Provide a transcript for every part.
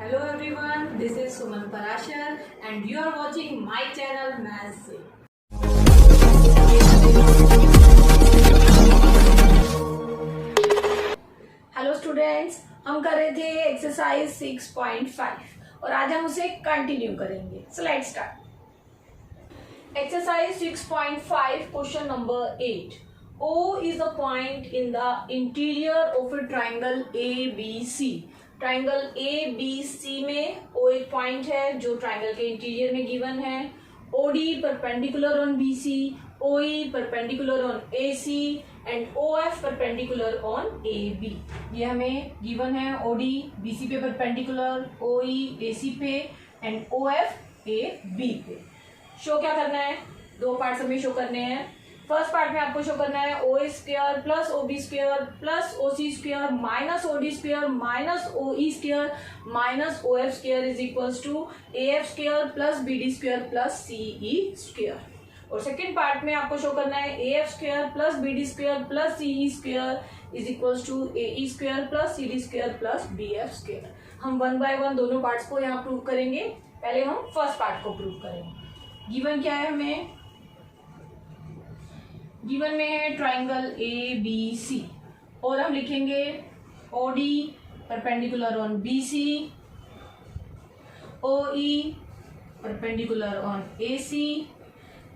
Hello everyone, this is Suman Parashar and you are watching my channel Maths Se। Hello students, हम कर रहे थे exercise 6.5 और आज हम उसे कंटिन्यू करेंगे। So let's start. Exercise 6.5 question number 8। O is a point in the interior of a triangle ABC। Triangle ABC में O एक पॉइंट है जो ट्राइंगल के इंटीरियर में गिवन है। OD perpendicular on BC, OE perpendicular on AC and OF perpendicular on AB। ये हमें given है। OD BC पे परपेंडिकुलर, OE AC पे एंड OF AB पे। शो क्या करना है? दो पार्ट्स हमें शो करने हैं। फर्स्ट पार्ट में आपको शो करना है O square plus OB square plus OC square minus OD square minus OE square minus OF square is equals to AF square plus BD square plus CE square. और second part में आपको show करना है AF square plus BD square plus CE square is equals to AE square plus CD square plus BF square. हम one by one दोनों parts को यहाँ prove करेंगे। पहले हम फर्स्ट पार्ट को प्रूव करेंगे। गिवन क्या है हमें? गिवन में है ट्राइंगल ABC और हम लिखेंगे OD perpendicular on BC, OE perpendicular on AC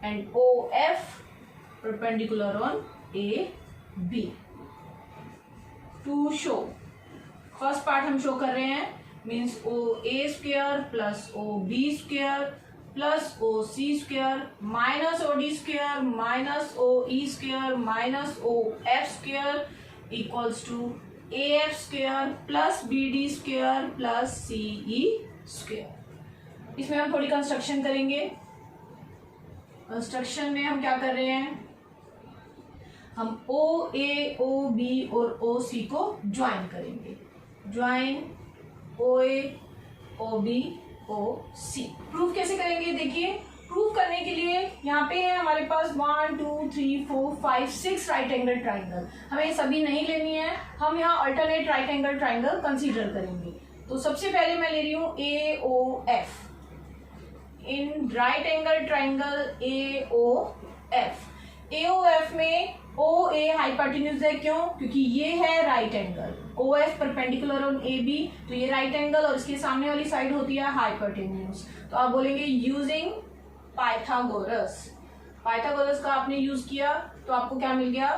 and OF perpendicular on AB। To show first part हम शो कर रहे हैं, means OA square plus OB square plus OC square minus OD square minus OE square minus OF square equals to AF square plus BD square plus CE square. इसमें हम थोड़ी construction करेंगे। Construction में हम क्या कर रहे हैं? हम OA, OB और OC को ज्वाइन करेंगे। Join OA, OB, OC। Proof कैसे करेंगे? देखिए, प्रूफ करने के लिए यहाँ पे है हमारे पास 1 2 3 4 5 6 राइट एंगल ट्राइंगल। हमें सभी नहीं लेनी है, हम यहाँ alternate right angle triangle consider करेंगे। तो सबसे पहले मैं ले रही हूँ AOF। इन right angle triangle AOF, AOF में OA हाइपोटेन्यूज है। क्यों? क्योंकि ये है right angle. OF perpendicular on AB, तो ये राइट एंगल और इसके सामने वाली साइड होती है हाइपोटेन्यूज। तो आप बोलेंगे यूजिंग पाइथागोरस। पाइथागोरस का आपने यूज किया तो आपको क्या मिल गया?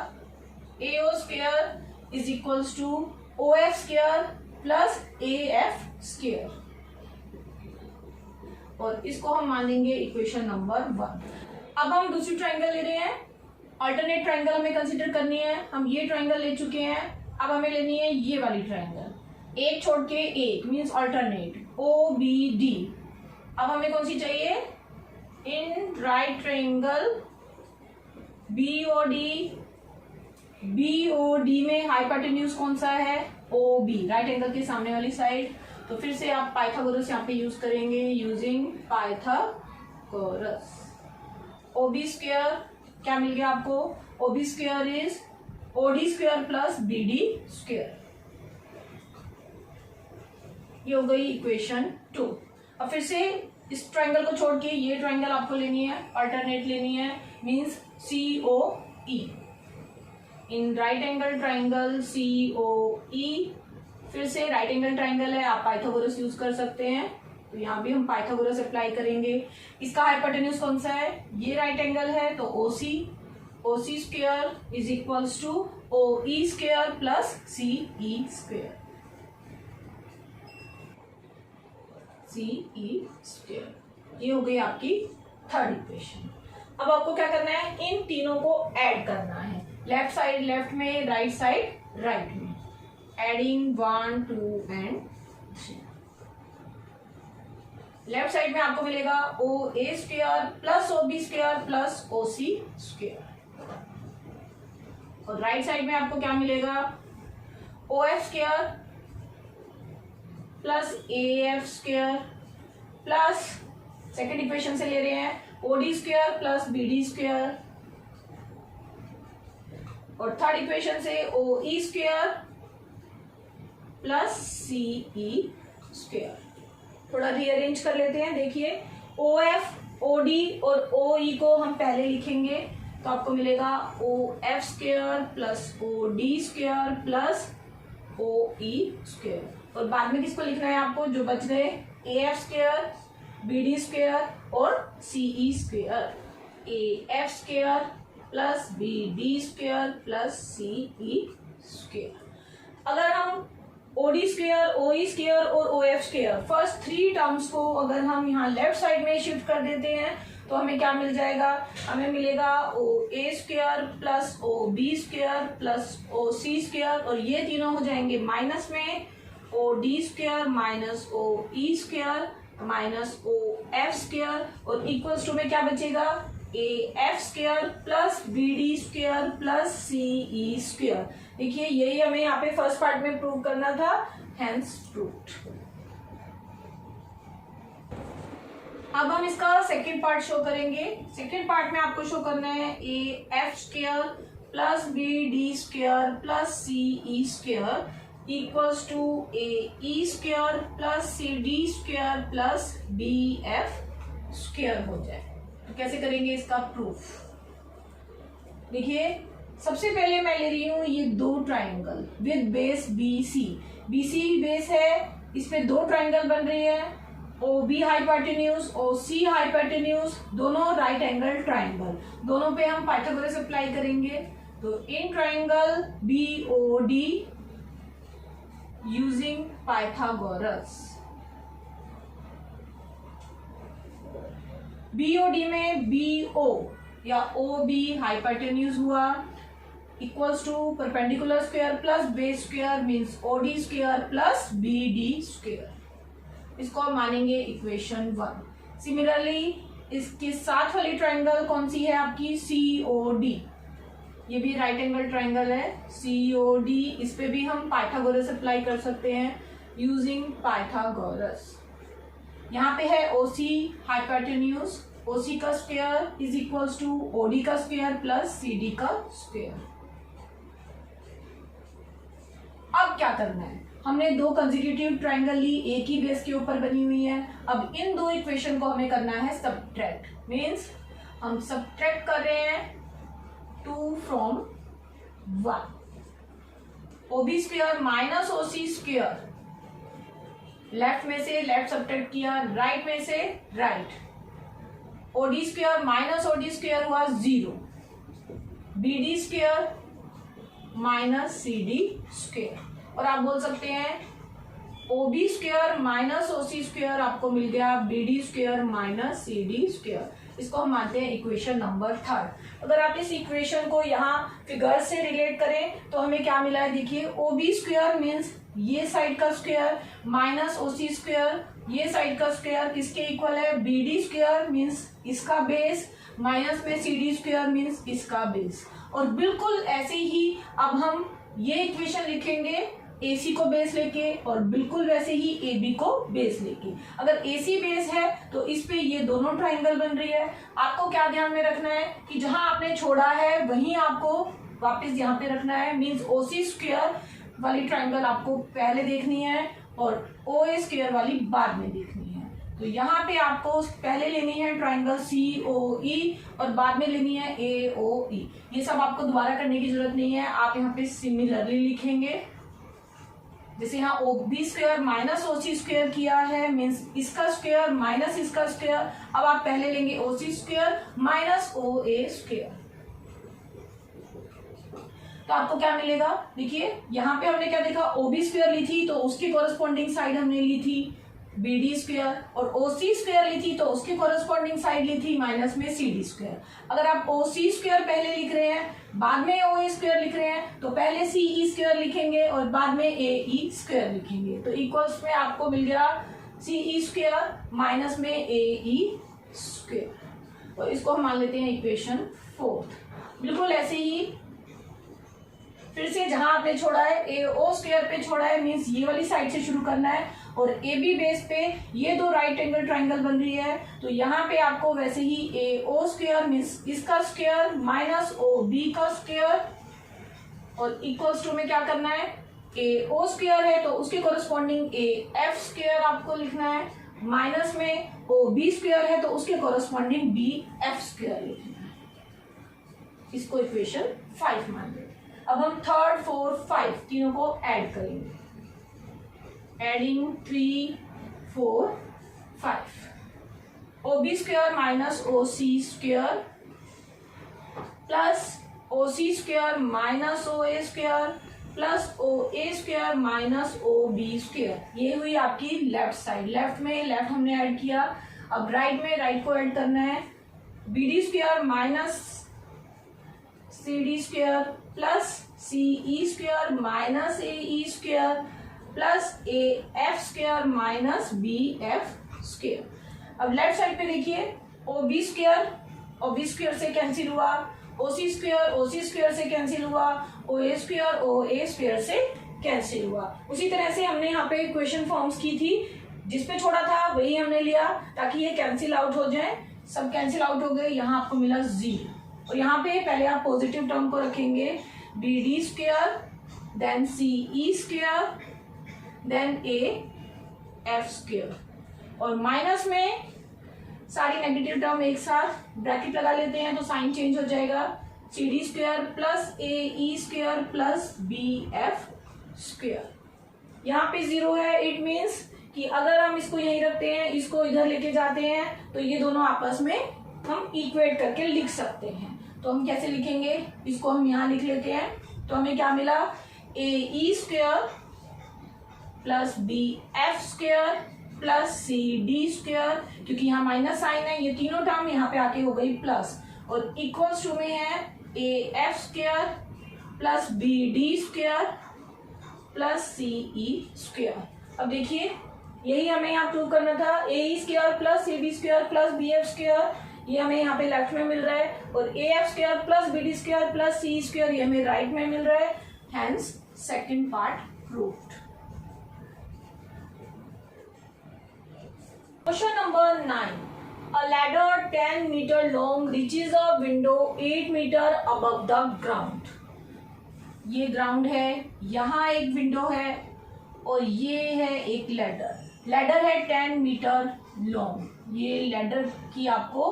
AO square is equals to OF square plus AF square. और इसको हम मान देंगे इक्वेशन नंबर 1। अब हम दूसरी ट्राइंगल ले रहे हैं। अल्टरनेट ट्राइंगल हमें कंसीडर करनी है। हम ये ट्राइंगल ले चुके हैं, अब हमें लेनी है ये वाली ट्राइंगल। एक छोड़ के एक मीन्स अल्टरनेट OBD। अब हमें कौन सी चाहिए? इन राइट ट्राइंगल BOD में हाइपोटेन्यूज कौन सा है? OB, राइट एंगल के सामने वाली साइड। तो फिर से आप पाइथागोरस यहाँ पे यूज करेंगे, यूजिंग पाइथागोरस। OB स्क्वायर क्या मिल गया आपको? OB square is OD square plus BD square. ये हो गई इक्वेशन 2। अब फिर से इस ट्राइंगल को छोड़ के ये ट्राइंगल आपको लेनी है, अल्टरनेट लेनी है, मींस COE। इन राइट एंगल ट्राइंगल COE, फिर से राइट एंगल ट्राइंगल है, आप पाइथागोरस यूज कर सकते हैं। तो यहाँ भी हम पाइथागोरस अप्लाई करेंगे। इसका हाइपोटेन्यूज कौन सा है? ये राइट एंगल है तो OC square is equals to OE square plus CE square. ये हो गई आपकी थर्ड इक्वेशन। अब आपको क्या करना है? इन तीनों को ऐड करना है। लेफ्ट साइड लेफ्ट में, राइट साइड राइट में। Adding 1 2 and 3। लेफ्ट साइड में आपको मिलेगा OA square plus OB square plus OC square. और राइट साइड में आपको क्या मिलेगा? OF square plus AF square plus second equation से ले रहे हैं OD square plus BD square. और थर्ड इक्वेशन से OE square plus CE square. थोड़ा रीअरेंज कर लेते हैं। देखिए ओ एफ ओ डी और ओ ई को हम पहले लिखेंगे तो आपको मिलेगा O F square plus O D square plus O E square. और बाद में किसको लिखना है आपको, जो बच गए A F square B D square और C E square. A F square plus B D square plus C E square. अगर हम O D square O E square और O F square first three terms को अगर हम यहाँ left side में shift कर देते हैं तो हमें क्या मिल जाएगा, हमें मिलेगा O A square plus O B square plus O C square और ये तीनों हो जाएंगे माइनस में, O D square minus O E square minus O F square और इक्वल्स टू में क्या बचेगा, A F square plus B D square plus C E square. देखिए यही हमें यहाँ पे फर्स्ट पार्ट में प्रूव करना था, हेंस प्रूव्ड। अब हम इसका सेकेंड पार्ट शो करेंगे। सेकेंड पार्ट में आपको शो करना है A F square plus B D square plus C E square equals to A E square plus C D square plus B F square हो जाए। तो कैसे करेंगे इसका प्रूफ, देखिए सबसे पहले मैं ले रही हूं ये दो triangle with base B C base है, इस पे दो ट्राइंगल बन रही है, O B hypotenuse O C hypotenuse दोनों राइट एंगल ट्राइंगल, दोनों पे हम पाइथागोरस अप्लाई करेंगे। तो in triangle B O D using Pythagoras, BOD में बी ओ या ओ बी हाइपोटेन्यूज हुआ equals to perpendicular square plus base square means O D square plus B D square, इसको हम मानेंगे इक्वेशन 1। सिमिलरली इसके साथ वाली ट्राइंगल कौन सी है आपकी, सी ओ डी, ये भी राइट एंगल ट्राइंगल है सी ओ डी, इस पे भी हम पाइथागोरस अप्लाई कर सकते हैं यूजिंग पाइथागोरस। यहाँ पे है ओ सी हाइपोटेन्यूज, ओ सी का square is equals to O D का स्क्वायर प्लस सी डी का स्क्वायर। अब क्या करना है, हमने दो कंसेक्यूटिव ट्राइंगल ली, एक ही बेस के ऊपर बनी हुई है। अब इन दो इक्वेशन को हमें करना है सबट्रैक्ट, मीन्स हम सबट्रैक्ट कर रहे हैं 2 from 1। O B square minus O C square, left में से लेफ्ट सबट्रैक्ट किया, राइट में से right, O D square minus O D square हुआ 0, B D square minus C D square. और आप बोल सकते हैं O B square minus O C square आपको मिल गया B D square minus C D square, इसको हम मानते हैं इक्वेशन नंबर 3। अगर आप इस इक्वेशन को यहाँ फिगर से रिलेट करें तो हमें क्या मिला है, देखिए ओ बी स्क्वायर मीन्स ये साइड का square minus O C square ये साइड का स्क्वायर किसके इक्वल है, बी डी स्क्वायर मीन्स इसका बेस माइनस में सी डी स्क्वायर मीन्स इसका बेस। और बिल्कुल ऐसे ही अब हम ये इक्वेशन लिखेंगे ए सी को बेस लेके और बिल्कुल वैसे ही ए बी को बेस लेके। अगर ए सी बेस है तो इस पे ये दोनों ट्राइंगल बन रही है। आपको क्या ध्यान में रखना है कि जहां आपने छोड़ा है वहीं आपको वापस यहाँ पे रखना है, मीन्स ओ सी स्क्वायर वाली ट्राइंगल आपको पहले देखनी है और ओ ए स्क्वायर वाली बाद में देखनी है। तो यहाँ पे आपको पहले लेनी है ट्राइंगल सी ओ ई और बाद में लेनी है ए ओ ई। ये सब आपको दोबारा करने की जरूरत नहीं है, आप यहाँ पे सिमिलरली लिखेंगे। जैसे यहाँ ओ B square minus O C square किया है मीन्स इसका स्क्वायर माइनस इसका स्क्वायर, अब आप पहले लेंगे ओ C square minus O A square, तो आपको क्या मिलेगा, देखिए यहाँ पे हमने क्या देखा, ओ बी स्क्वायर ली थी तो उसकी कोरस्पॉन्डिंग साइड हमने ली थी बी डी स्क्वायर और ओ सी स्क्वायर ली थी तो उसकी कोरस्पॉन्डिंग साइड ली थी माइनस में सी डी स्क्वायर। अगर आप ओ सी स्क्वायर पहले लिख रहे हैं बाद में ओ ए स्क्वायर लिख रहे हैं तो पहले सी ई स्क्वायर लिखेंगे और बाद में ए ई स्क्वायर लिखेंगे। तो इक्वल्स में आपको मिल गया सी ई स्क्वायर माइनस में ए ई स्क्वायर, और इसको हम मान लेते हैं इक्वेशन 4। बिल्कुल ऐसे ही फिर से जहां आपने छोड़ा है ए ओ स्क्वायर पे छोड़ा है मीन्स ये वाली साइड से शुरू करना है और ए बी बेस पे ये दो राइट एंगल ट्राइंगल बन रही है तो यहाँ पे आपको वैसे ही ए ओ स्क्वायर मीन्स इसका स्क्वायर माइनस ओ बी का स्क्वायर और इक्वल्स टू में क्या करना है, ए ओ स्क्वायर है तो उसके कोरस्पॉन्डिंग ए एफ स्क्वायर आपको लिखना है माइनस में ओ बी स्क्वायर है तो उसके कॉरस्पॉन्डिंग बी एफ स्क्वायर लिखना है। इसको इक्वेशन 5 मान लेते हैं। अब हम 3rd 4th 5 तीनों को ऐड करेंगे। Adding 3 4 5 O B square minus O C square plus O C square minus O A square plus O A square minus O B square. ये हुई आपकी लेफ्ट साइड। लेफ्ट में लेफ्ट हमने add किया। अब राइट में right को add करना है। B D square minus C D square plus C E square minus A E square plus A F square minus B F square. अब left side पे देखिए ओ बी स्क्वायर से cancel हुआ, O C square से cancel हुआ, ओ A square से cancel हुआ। उसी तरह से हमने यहाँ पे इक्वेशन फॉर्म्स की थी, जिसपे छोड़ा था वही हमने लिया ताकि ये कैंसिल आउट हो जाए। सब कैंसिल आउट हो गए। यहाँ आपको मिला 0 और यहाँ पे पहले आप पॉजिटिव टर्म को रखेंगे B D square then C E square then A F square और माइनस में सारी नेगेटिव टर्म एक साथ ब्रैकेट लगा लेते हैं तो साइन चेंज हो जाएगा। C D square plus A E square plus B F square. यहाँ पे 0 है। इट मीन्स कि अगर हम इसको यहीं रखते हैं, इसको इधर लेके जाते हैं तो ये दोनों आपस में हम इक्वेट करके लिख सकते हैं। तो हम कैसे लिखेंगे, इसको हम यहाँ लिख लेते हैं। तो हमें क्या मिला, A E square plus B F square plus C D square, क्योंकि यहाँ माइनस साइन है, ये तीनों टर्म यहाँ पे आके हो गई प्लस, और इक्वल्स टू में है A F square plus B D square plus C E square. अब देखिए यही हमें यहाँ प्रूव करना था। A E square plus C D square plus B F square ये हमें यहाँ पे लेफ्ट में मिल रहा है, और A F square plus B D square plus C square ये हमें राइट में मिल रहा है। Hence second part proved. Question number 9. A ladder 10 meter long reaches a window 8 meter above the ground. ये ग्राउंड है, यहाँ एक विंडो है और ये है एक लैडर। लैडर है 10 मीटर लॉन्ग। ये लैडर की आपको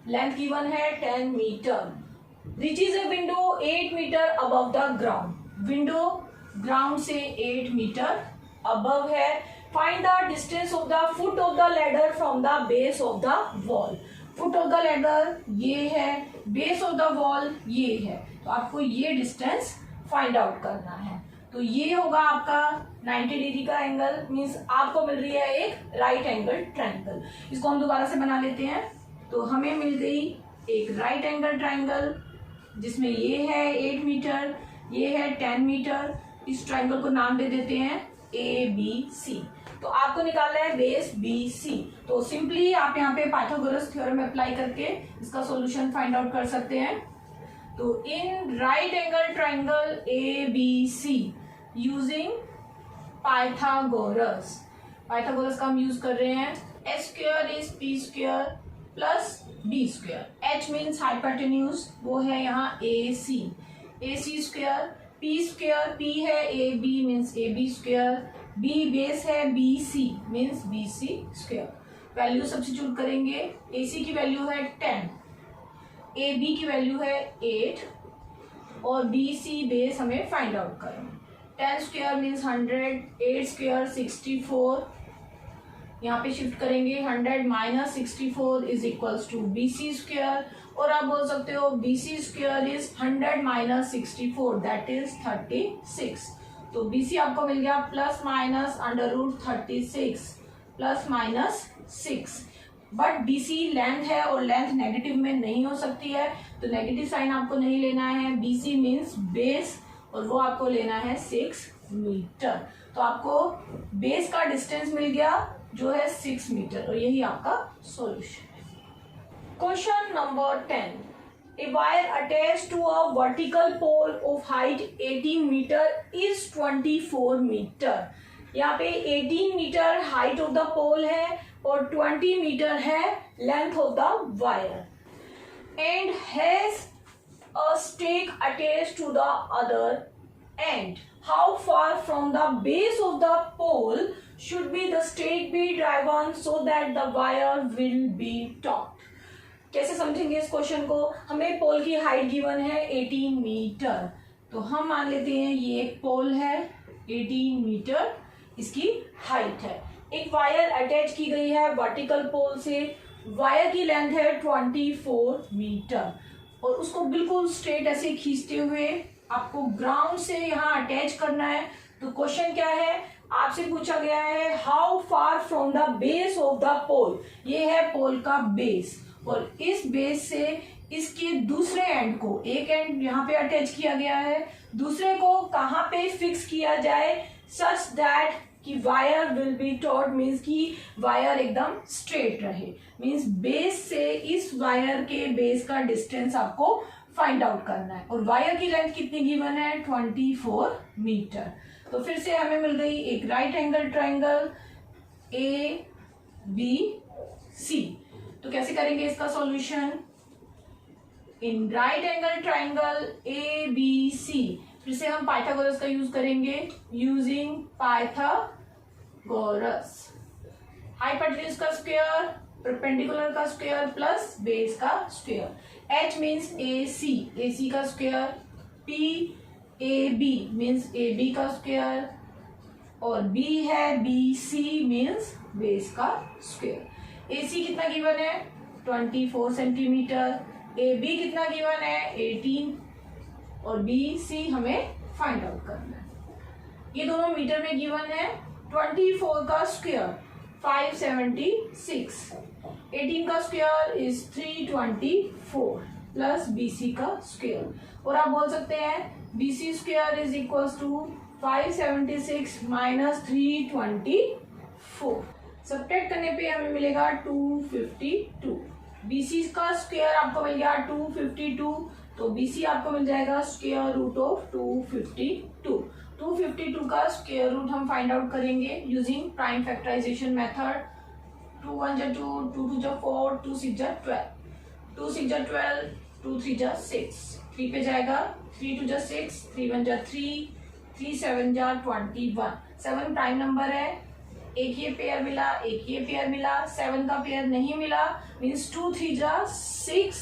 लेंथ गिवन है 10 metre. Reaches a window 8 metre above the ground. Window ground से 8 मीटर अबव है। Find the distance of the foot of the ladder from the base of the wall. Foot of the ladder ये है, base of the wall ये है, तो आपको ये distance find out करना है। तो ये होगा आपका 90 डिग्री का एंगल, मीन्स आपको मिल रही है एक राइट एंगल ट्राइंगल। इसको हम दोबारा से बना लेते हैं। तो हमें मिल गई एक राइट एंगल ट्राइंगल जिसमें ये है 8 मीटर, ये है 10 मीटर। इस ट्राइंगल को नाम दे देते हैं ए बी सी। तो आपको निकालना है बेस बी सी। तो सिंपली आप यहाँ पे पाइथागोरस थ्योरम अप्लाई करके इसका सॉल्यूशन फाइंड आउट कर सकते हैं। तो in right angle triangle A B C using Pythagoras का हम यूज कर रहे हैं। H square is P square plus B square. H means hypotenuse, वो है यहाँ A C square. P square, P है A B means A B square, B base है B C means B C square. Value substitute करेंगे। A सी की value है 10, A B की value है 8 और बी सी बेस हमें फाइंड आउट करना है। 10 स्क्वायर मीन्स 100, 8 स्क्वायर 64। यहाँ पे शिफ्ट करेंगे 100 minus 64 is equals to B C square, और आप बोल सकते हो B C square is 100 minus 64 that is 36। तो बी सी आपको मिल गया plus minus √36 plus minus 6। But B C length है और लेंथ नेगेटिव में नहीं हो सकती है, तो नेगेटिव साइन आपको नहीं लेना है। बी सी मीन्स बेस और वो आपको लेना है 6 मीटर। तो आपको बेस का डिस्टेंस मिल गया जो है 6 मीटर, और यही आपका सॉल्यूशन है। Question number 10. A wire attached to a vertical pole of height 18 meter is 24 meter. यहाँ पे 18 मीटर हाइट ऑफ द पोल है और 20 मीटर है length of the wire, and has a stake attached to the other end. How far from the base of the pole should be the stake be driven so that the wire will be taut. कैसे समझेंगे इस question को? हमें पोल की height given है 18 metre, तो हम मान लेते हैं ये एक पोल है, 18 मीटर इसकी हाइट है। एक वायर अटैच की गई है वर्टिकल पोल से, वायर की लेंथ है 24 मीटर और उसको बिल्कुल स्ट्रेट ऐसे खींचते हुए आपको ग्राउंड से यहाँ अटैच करना है। तो क्वेश्चन क्या है, आपसे पूछा गया है how far from the base of the pole, ये है पोल का बेस और इस बेस से इसके दूसरे एंड को, एक एंड यहाँ पे अटैच किया गया है, दूसरे को कहाँ पे फिक्स किया जाए सच दैट कि wire will be taught, means कि वायर एकदम स्ट्रेट रहे। मीन्स बेस से इस वायर के बेस का डिस्टेंस आपको फाइंड आउट करना है और वायर की लेंथ कितनी गिवन है 24 मीटर। तो फिर से हमें मिल गई एक right angle triangle A B C. तो कैसे करेंगे इसका solution? In right angle triangle A B C, फिर से हम पाइथागोरस का यूज करेंगे, यूजिंग पाइथागोरस। हाइपोटेन्यूज का स्क्वायर, परपेंडिकुलर का स्क्वायर प्लस बेस का square. H means A C का square, P A B means A B का स्क्वायर और B है बी सी मीन्स बेस का स्क्वायर। ए सी कितना गिवन है 24 सेंटीमीटर, ए बी कितना गिवन है 18 और बी सी हमें फाइंड आउट करना है। ये दोनों मीटर में गिवन है। 24 का स्क्वायर 576, 18 का स्क्वायर इज 324 प्लस BC का स्क्वायर और आप बोल सकते हैं BC square is equal to 576 minus 324। Subtract करने पे हमें मिलेगा 252। BC का स्क्वायर आपको मिल गया 252, तो BC आपको मिल जाएगा स्क्वायर रूट ऑफ 252। 252 का स्क्वायर रूट हम फाइंड आउट करेंगे यूजिंग प्राइम फैक्टराइजेशन मेथड। 2 1 जा 2, 2 2 जा 4, 2 6 जा 12, 2 6 जा 12, 2 3 जा 6, 3 पे जाएगा, 3 2 जा 6, 3 1 जा 3, 3 7 जा 21। 7 प्राइम नंबर है, एक ये पेयर मिला, एक ये पेयर मिला, 7 का पेयर नहीं मिला, मीन्स 2 3 जा 6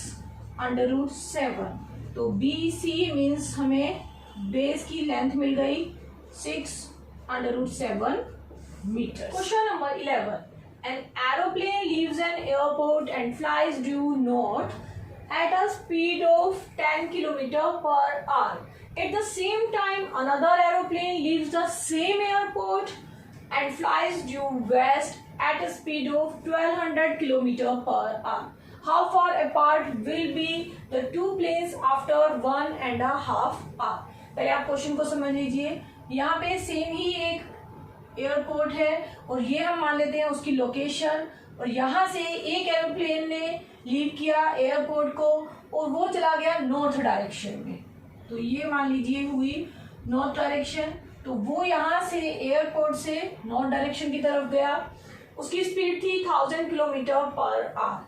अंडर रूट 7। तो BC मीन्स हमें बेस की लेंथ मिल गई 6 under root 7 metre. Question number 11, an aeroplane leaves an airport and flies due north at a speed of 10 km per hour. At the same time, another aeroplane leaves the same airport and flies due west at a speed of 1200 km per hour. How far apart will be the two planes after 1.5 hours? पहले आप question को समझ लीजिए। यहाँ पे same ही एक airport है और ये हम मान लेते हैं उसकी लोकेशन, और यहाँ से एक एरोप्लेन ने लीव किया एयरपोर्ट को और वो चला गया नॉर्थ डायरेक्शन में। तो ये मान लीजिए हुई नॉर्थ डायरेक्शन, तो वो यहाँ से एयरपोर्ट से नॉर्थ डायरेक्शन की तरफ गया। उसकी स्पीड थी 1000 kilometre per hour.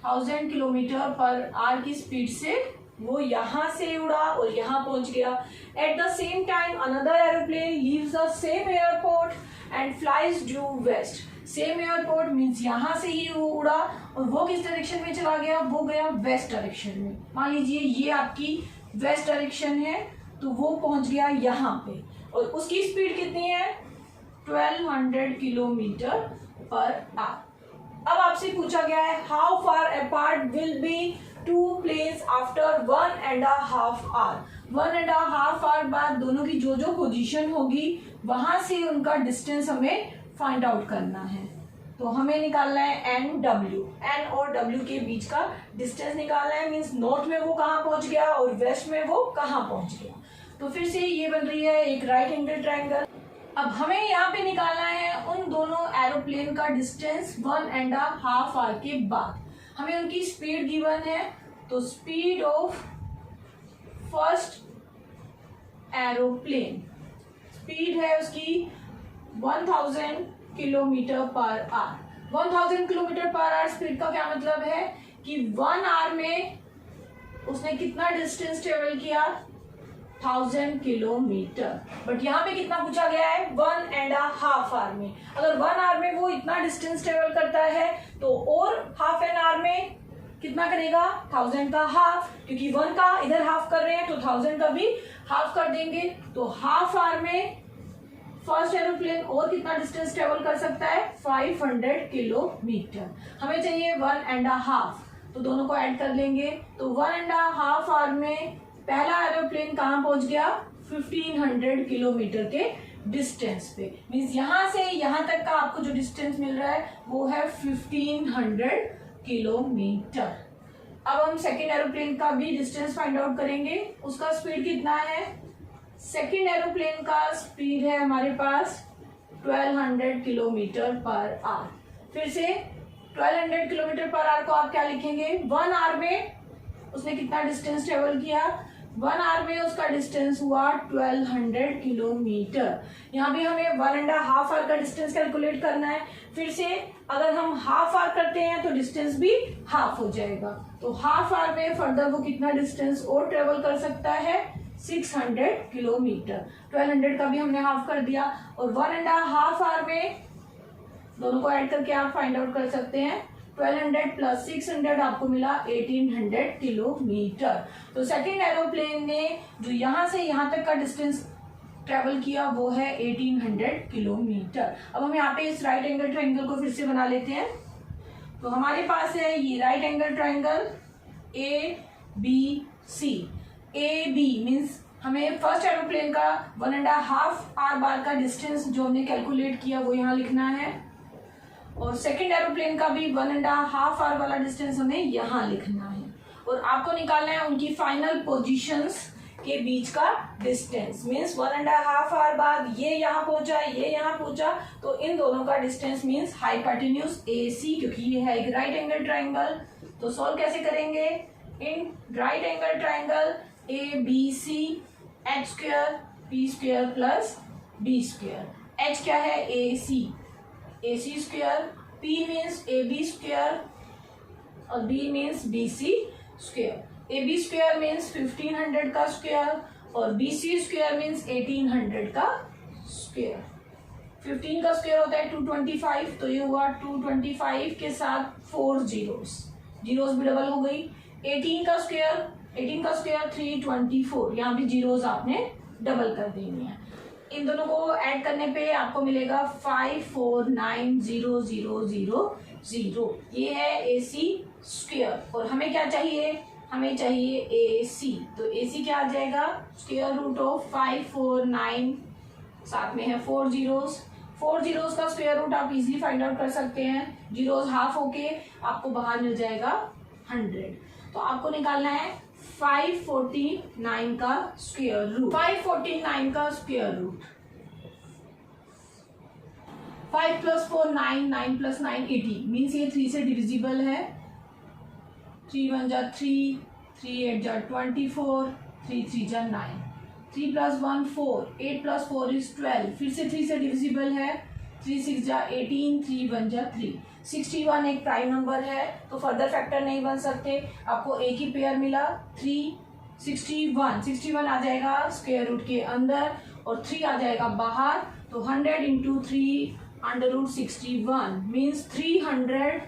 1000 kilometre per hour की स्पीड से वो यहाँ से उड़ा और यहाँ पहुंच गया। At the same time another aeroplane leaves the same airport and flies due west. Same airport means यहाँ से ही वो उड़ा और वो किस डायरेक्शन में चला गया, वो गया वेस्ट डायरेक्शन में। मान लीजिए ये आपकी वेस्ट डायरेक्शन है, तो वो पहुंच गया यहाँ पे और उसकी स्पीड कितनी है 1200 किलोमीटर पर आवर। अब आपसे पूछा गया है how far apart will be two planes after 1.5 hour. 1.5 hour बाद दोनों की जो जो पोजीशन होगी वहां से उनका डिस्टेंस हमें फाइंड आउट करना है। तो हमें निकालना है N और W के बीच का डिस्टेंस निकालना है। मीन्स नॉर्थ में वो कहाँ पहुंच गया और वेस्ट में वो कहाँ पहुंच गया। तो फिर से ये बन रही है एक राइट एंगल ट्रायंगल। अब हमें यहाँ पे निकालना है उन दोनों एरोप्लेन का डिस्टेंस 1.5 आवर के बाद। हमें उनकी स्पीड गिवन है, तो speed of first aeroplane, speed है उसकी 1000 kilometre per hour. 1000 kilometre per our speed का क्या मतलब है कि 1 आवर में उसने कितना डिस्टेंस ट्रेवल किया 1000 किलोमीटर। बट यहाँ पे कितना पूछा गया है, 1.5 आवर में। अगर 1 आवर में वो इतना डिस्टेंस ट्रेवल करता है तो और हाफ एन आवर में कितना करेगा, 1000 का हाफ, क्योंकि 1 का इधर हाफ कर रहे हैं तो 1000 का भी हाफ कर देंगे। तो हाफ आवर में फर्स्ट एरोप्लेन और कितना डिस्टेंस ट्रेवल कर सकता है, 500 किलोमीटर। हमें चाहिए 1.5, तो दोनों को ऐड कर लेंगे। तो 1.5 आवर में पहला एरोप्लेन कहाँ पहुंच गया, 1500 किलोमीटर के डिस्टेंस पे। मीन्स यहाँ से यहाँ तक का आपको जो डिस्टेंस मिल रहा है वो है 1500 किलोमीटर। अब हम सेकेंड एरोप्लेन का भी डिस्टेंस फाइंड आउट करेंगे। उसका स्पीड कितना है, सेकेंड एरोप्लेन का स्पीड है हमारे पास 1200 किलोमीटर पर आवर। फिर से 1200 किलोमीटर पर आवर को आप क्या लिखेंगे, 1 आवर में उसने कितना डिस्टेंस ट्रेवल किया, 1 आवर में उसका डिस्टेंस हुआ 1200 किलोमीटर। यहाँ भी हमें 1.5 आवर का डिस्टेंस कैलकुलेट करना है। फिर से अगर हम हाफ आवर करते हैं तो डिस्टेंस भी हाफ हो जाएगा। तो हाफ आवर में फर्दर वो कितना डिस्टेंस और ट्रेवल कर सकता है, 600 किलोमीटर। 1200 का भी हमने हाफ कर दिया और 1.5 आवर में दोनों को ऐड करके आप फाइंड आउट कर सकते हैं। 1200 प्लस 600 आपको मिला 1800 किलोमीटर। तो सेकेंड एरोप्लेन ने जो यहाँ से यहाँ तक का डिस्टेंस ट्रेवल किया वो है 1800 किलोमीटर। अब हम यहाँ पे इस राइट एंगल ट्रायंगल को फिर से बना लेते हैं। तो हमारे पास है ये right angle triangle ABC। AB means हमें फर्स्ट एरोप्लेन का 1.5 आवर का डिस्टेंस जो हमने कैलकुलेट किया वो यहाँ लिखना है और सेकेंड एरोप्लेन का भी 1.5 आवर वाला डिस्टेंस हमें यहाँ लिखना है। और आपको निकालना है उनकी फाइनल पोजीशंस के बीच का डिस्टेंस। मीन्स 1.5 आवर बाद ये यहाँ पहुंचा, ये यहाँ पहुंचा, तो इन दोनों का डिस्टेंस मीन्स हाइपोटेन्यूज AC, क्योंकि ये है एक राइट एंगल ट्रायंगल। तो सॉल्व कैसे करेंगे, इन right angle triangle ABC h square p square plus b square. h क्या है, AC square, p means AB square और b means BC square. AB square means 1500 का स्क्वायर और BC स्क्वायर मीन्स 1800 का square. 15 का square होता है 225, तो ये हुआ 225 के साथ 4 जीरोस भी डबल हो गई। 18 का स्क्वायर 324, यहाँ भी जीरोस आपने डबल कर देनी है। इन दोनों को ऐड करने पे आपको मिलेगा 5490000। ये है AC स्क्वायर और हमें क्या चाहिए, हमें चाहिए AC। तो AC क्या आ जाएगा, स्क्वायर रूट ऑफ 549, साथ में है 4 जीरोस। 4 जीरोस का स्क्वायर रूट आप इजीली फाइंड आउट कर सकते हैं। जीरोस हाफ होके आपको बाहर मिल जाएगा 100। तो आपको निकालना है 549 का स्क्वायर रूट। 549 का square root, 5 plus 4 9, 9 plus 9 80, means ये 3 से डिविजिबल है। 3 1 जा 3, 3 8 जा 24, 3 3 जा 9, 3 प्लस 1 4, 8 प्लस 4 इज 12, फिर से 3 से डिविजिबल है। 3 6 जा 18, 3 1 जा 3। 61 एक प्राइम नंबर है तो फर्दर फैक्टर नहीं बन सकते। आपको एक ही पेयर मिला 3, 61 आ जाएगा स्क्वायर रूट के अंदर और 3 आ जाएगा बाहर। तो 100 into 3 under root 61 means 300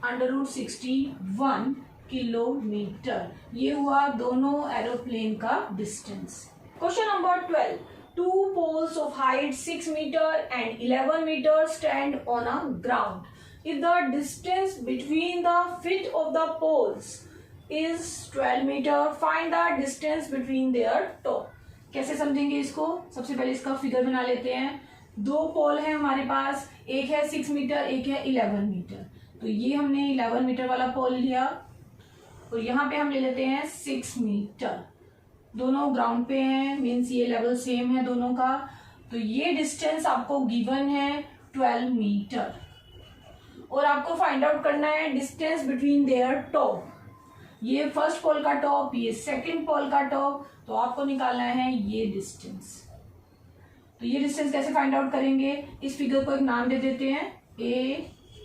under root 61 kilometre. ये हुआ दोनों एरोप्लेन का distance. Question number 12, two poles of height 6 meter and 11 meter stand on a ground. If the distance between the feet of the poles is 12 meter, find the distance between their toe. कैसे समझेंगे इसको, सबसे पहले इसका figure बना लेते हैं। 2 पोल है हमारे पास, एक है 6 मीटर, एक है 11 मीटर। तो ये हमने 11 मीटर वाला पोल लिया और यहाँ पे हम ले लेते हैं 6 मीटर। दोनों ग्राउंड पे हैं, मीन्स ये लेवल सेम है दोनों का। तो ये डिस्टेंस आपको गिवन है 12 मीटर और आपको फाइंड आउट करना है डिस्टेंस बिटवीन देयर टॉप। ये फर्स्ट पोल का टॉप, ये सेकंड पोल का टॉप, तो आपको निकालना है ये डिस्टेंस। तो ये डिस्टेंस कैसे फाइंड आउट करेंगे, इस फिगर को एक नाम दे देते हैं A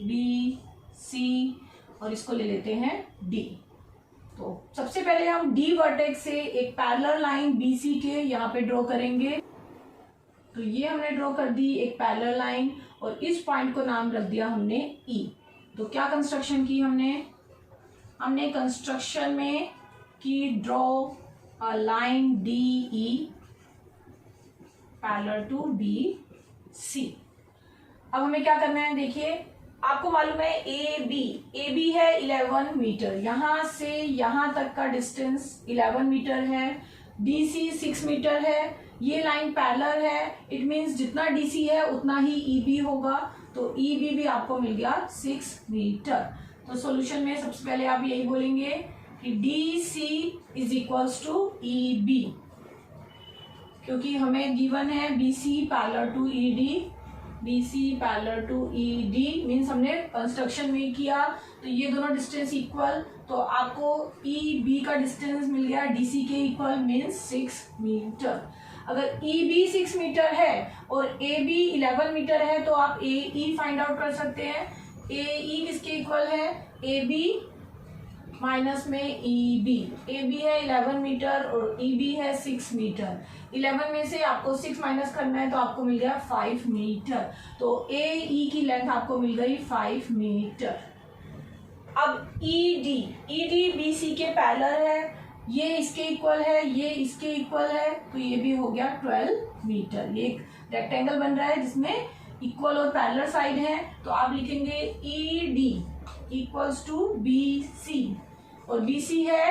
B C और इसको ले लेते हैं D। तो सबसे पहले हम डी वर्टेक्स से एक पैरेलल लाइन बीसी के यहाँ पे ड्रॉ करेंगे। तो ये हमने ड्रॉ कर दी एक पैरेलल लाइन और इस पॉइंट को नाम रख दिया हमने ई। तो क्या कंस्ट्रक्शन की हमने कंस्ट्रक्शन में की draw a line D E parallel to B C. अब हमें क्या करना है, देखिए आपको मालूम है ए बी है 11 मीटर, यहां से यहां तक का डिस्टेंस 11 मीटर है। डीसी 6 मीटर है, ये लाइन पैरेलल है, इट मींस जितना डीसी है उतना ही ईबी होगा। तो ईबी भी आपको मिल गया 6 मीटर। तो सॉल्यूशन में सबसे पहले आप यही बोलेंगे कि D C is equals to E B, क्योंकि हमें गिवन है B C parallel to E D, BC parallel to ED means हमने कंस्ट्रक्शन में किया तो ये दोनों डिस्टेंस इक्वल, तो आपको EB का डिस्टेंस मिल गया DC के इक्वल मीन्स 6 मीटर। अगर EB 6 मीटर है और AB 11 मीटर है तो आप AE फाइंड आउट कर सकते हैं। AE किसके इक्वल है, AB माइनस में EB। AB है 11 मीटर और EB है 6 मीटर। 11 में से आपको 6 माइनस करना है तो आपको मिल गया 5 मीटर। तो AE की लेंथ आपको मिल गई 5 मीटर। अब ED BC के पैरेलल है, ये इसके इक्वल है, ये इसके इक्वल है, तो ये भी हो गया 12 मीटर। ये एक रेक्टेंगल बन रहा है जिसमें इक्वल और पैरेलल साइड है, तो आप लिखेंगे ED इक्वल्स टू BC और BC है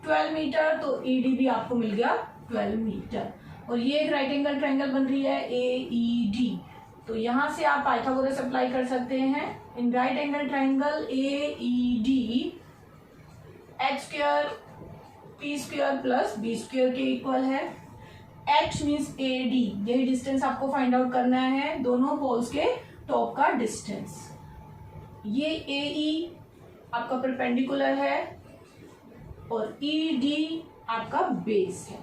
12 मीटर, तो ED भी आपको मिल गया 12 मीटर। और ये एक राइट एंगल ट्रायंगल बन रही है AED, तो यहां से आप पाइथागोरस अप्लाई कर सकते हैं। इन right angle triangle AED h square p square plus b square के इक्वल है। h मीन्स AD, यही डिस्टेंस आपको फाइंड आउट करना है, दोनों पोल्स के टॉप का डिस्टेंस। ये AE आपका परपेंडिकुलर है और ED आपका बेस है।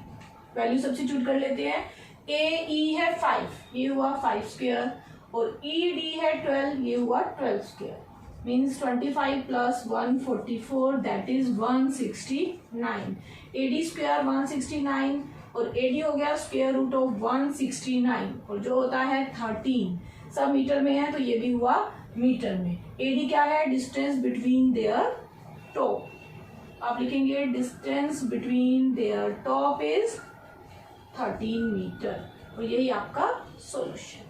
वैल्यू सब्स्टिट्यूट कर लेते हैं। AE है 5, ये हुआ 5 स्क्वायर और ED है 12, ये हुआ 12 square means 25 plus 144 that is 169। AD square 169 और AD हो गया स्क्वायर रूट ऑफ 169 और जो होता है 13, सब मीटर में है तो ये भी हुआ मीटर में। AD क्या है, डिस्टेंस बिटवीन देयर टॉप, आप लिखेंगे distance between their top is 13 metre और यही आपका सॉल्यूशन।